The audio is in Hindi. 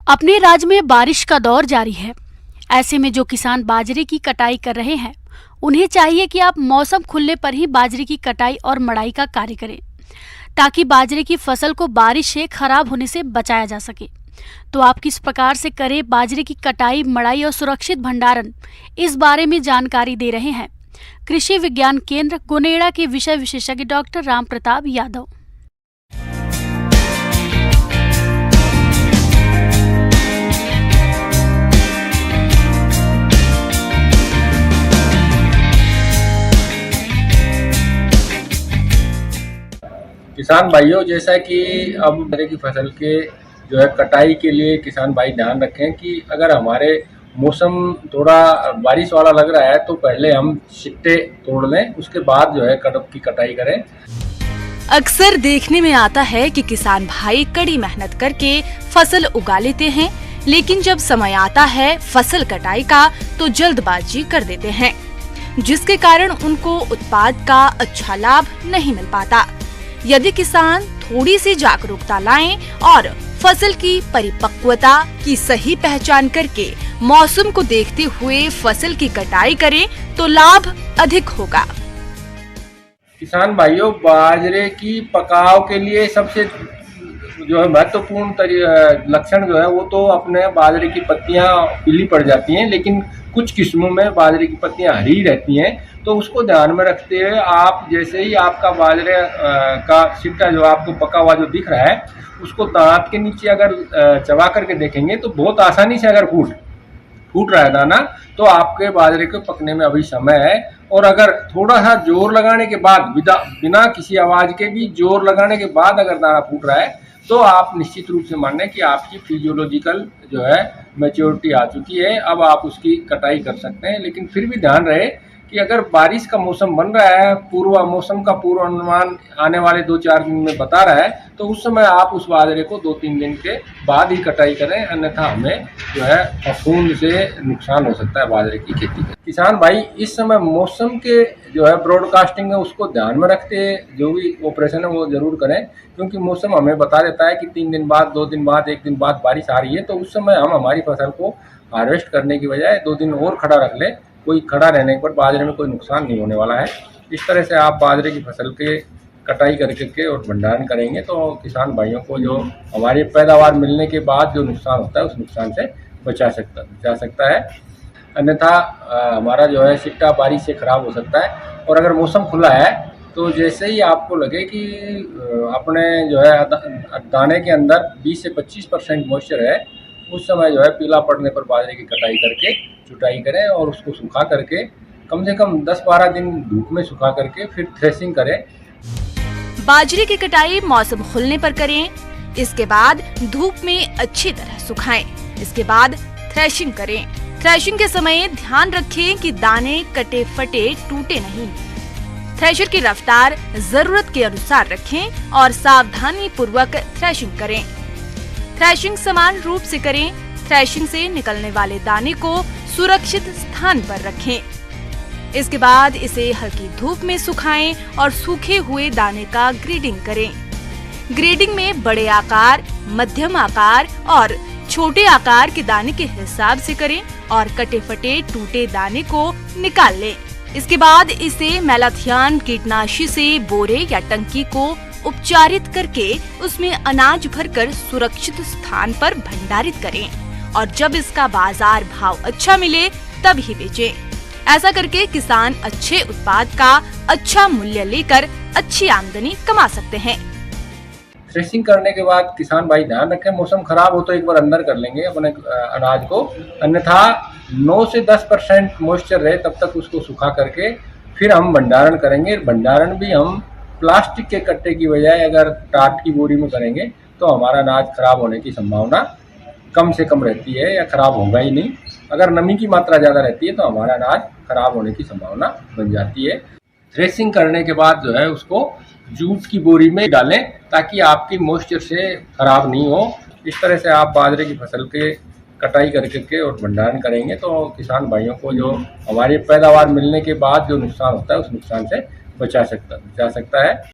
अपने राज्य में बारिश का दौर जारी है। ऐसे में जो किसान बाजरे की कटाई कर रहे हैं, उन्हें चाहिए कि आप मौसम खुलने पर ही बाजरे की कटाई और मड़ाई का कार्य करें, ताकि बाजरे की फसल को बारिश से खराब होने से बचाया जा सके। तो आप किस प्रकार से करें बाजरे की कटाई, मड़ाई और सुरक्षित भंडारण, इस बारे में जानकारी दे रहे हैं कृषि विज्ञान केंद्र गोनेड़ा के विषय विशेषज्ञ डॉक्टर राम प्रताप यादव। किसान भाइयों, जैसा कि अब बाजरे की फसल के जो है कटाई के लिए किसान भाई ध्यान रखें कि अगर हमारे मौसम थोड़ा बारिश वाला लग रहा है तो पहले हम सिट्टे तोड़ लें, उसके बाद जो है कड़प की कटाई करें। अक्सर देखने में आता है कि किसान भाई कड़ी मेहनत करके फसल उगा लेते हैं, लेकिन जब समय आता है फसल कटाई का तो जल्दबाजी कर देते हैं, जिसके कारण उनको उत्पाद का अच्छा लाभ नहीं मिल पाता। यदि किसान थोड़ी सी जागरूकता लाएं और फसल की परिपक्वता की सही पहचान करके मौसम को देखते हुए फसल की कटाई करें तो लाभ अधिक होगा। किसान भाइयों, बाजरे की पकाव के लिए सबसे जो है महत्वपूर्ण लक्षण जो है वो तो अपने बाजरे की पत्तियां पीली पड़ जाती हैं, लेकिन कुछ किस्मों में बाजरे की पत्तियां हरी रहती हैं। तो उसको ध्यान में रखते हुए आप जैसे ही आपका बाजरे का सिट्टा जो आपको पका हुआ जो दिख रहा है, उसको दांत के नीचे अगर चबा करके देखेंगे तो बहुत आसानी से अगर फूट रहा है दाना, तो आपके बाजरे के पकने में अभी समय है। और अगर थोड़ा सा जोर लगाने के बाद, बिना किसी आवाज़ के भी जोर लगाने के बाद अगर दाना फूट रहा है, तो आप निश्चित रूप से मान लें कि आपकी फिजियोलॉजिकल जो है मैच्योरिटी आ चुकी है। अब आप उसकी कटाई कर सकते हैं। लेकिन फिर भी ध्यान रहे कि अगर बारिश का मौसम बन रहा है, मौसम का पूर्वानुमान आने वाले 2-4 दिन में बता रहा है, तो उस समय आप उस बाजरे को 2-3 दिन के बाद ही कटाई करें, अन्यथा हमें जो है फफूंद से नुकसान हो सकता है बाजरे की खेती में। किसान भाई इस समय मौसम के जो है ब्रॉडकास्टिंग है उसको ध्यान में रखते जो भी ऑपरेशन है वो जरूर करें, क्योंकि मौसम हमें बता देता है कि 3 दिन बाद, 2 दिन बाद, 1 दिन बाद बारिश आ रही है। तो उस समय हम हमारी फसल को हार्वेस्ट करने की बजाय 2 दिन और खड़ा रख लें। कोई खड़ा रहने पर बाजरे में कोई नुकसान नहीं होने वाला है। इस तरह से आप बाजरे की फसल के कटाई करके और भंडारण करेंगे तो किसान भाइयों को जो हमारी पैदावार मिलने के बाद जो नुकसान होता है उस नुकसान से बचा सकता है। अन्यथा हमारा जो है सिट्टा बारिश से खराब हो सकता है। और अगर मौसम खुला है तो जैसे ही आपको लगे कि अपने जो है दाने के अंदर 20 से 25% मॉइस्चर है, उस समय जो है पीला पड़ने पर बाजरे की कटाई करके जुताई करें और उसको सुखा करके कम से कम 10-12 दिन धूप में सुखा करके फिर थ्रेसिंग करें। बाजरे की कटाई मौसम खुलने पर करें, इसके बाद धूप में अच्छी तरह सुखाएं, इसके बाद थ्रेशिंग करें। थ्रेशिंग के समय ध्यान रखें कि दाने कटे फटे टूटे नहीं। थ्रेशर की रफ्तार जरूरत के अनुसार रखें और सावधानी पूर्वक थ्रेशिंग करें। थ्रेशिंग समान रूप से करें। थ्रेशिंग से निकलने वाले दाने को सुरक्षित स्थान पर रखें। इसके बाद इसे हल्की धूप में सुखाएं और सूखे हुए दाने का ग्रेडिंग करें। ग्रेडिंग में बड़े आकार, मध्यम आकार और छोटे आकार के दाने के हिसाब से करें और कटे फटे टूटे दाने को निकाल लें। इसके बाद इसे मेलाथियान कीटनाशी से बोरे या टंकी को उपचारित करके उसमें अनाज भरकर सुरक्षित स्थान पर भंडारित करें और जब इसका बाजार भाव अच्छा मिले तब ही बेचें। ऐसा करके किसान अच्छे उत्पाद का अच्छा मूल्य लेकर अच्छी आमदनी कमा सकते हैं। थ्रेसिंग करने के बाद किसान भाई ध्यान रखें, मौसम खराब हो तो एक बार अंदर कर लेंगे अपने अनाज को, अन्यथा 9 से 10% मॉइस्चर रहे तब तक उसको सुखा करके फिर हम भंडारण करेंगे। भंडारण भी हम प्लास्टिक के कट्टे की बजाय अगर टाट की बोरी में करेंगे तो हमारा अनाज खराब होने की संभावना कम से कम रहती है या खराब होगा ही नहीं। अगर नमी की मात्रा ज़्यादा रहती है तो हमारा अनाज खराब होने की संभावना बन जाती है। थ्रेसिंग करने के बाद जो है उसको जूट की बोरी में डालें ताकि आपकी मॉइस्चर से खराब नहीं हो। इस तरह से आप बाजरे की फसल के कटाई करके और भंडारण करेंगे तो किसान भाइयों को जो हमारी पैदावार मिलने के बाद जो नुकसान होता है उस नुकसान से बचा सकता है।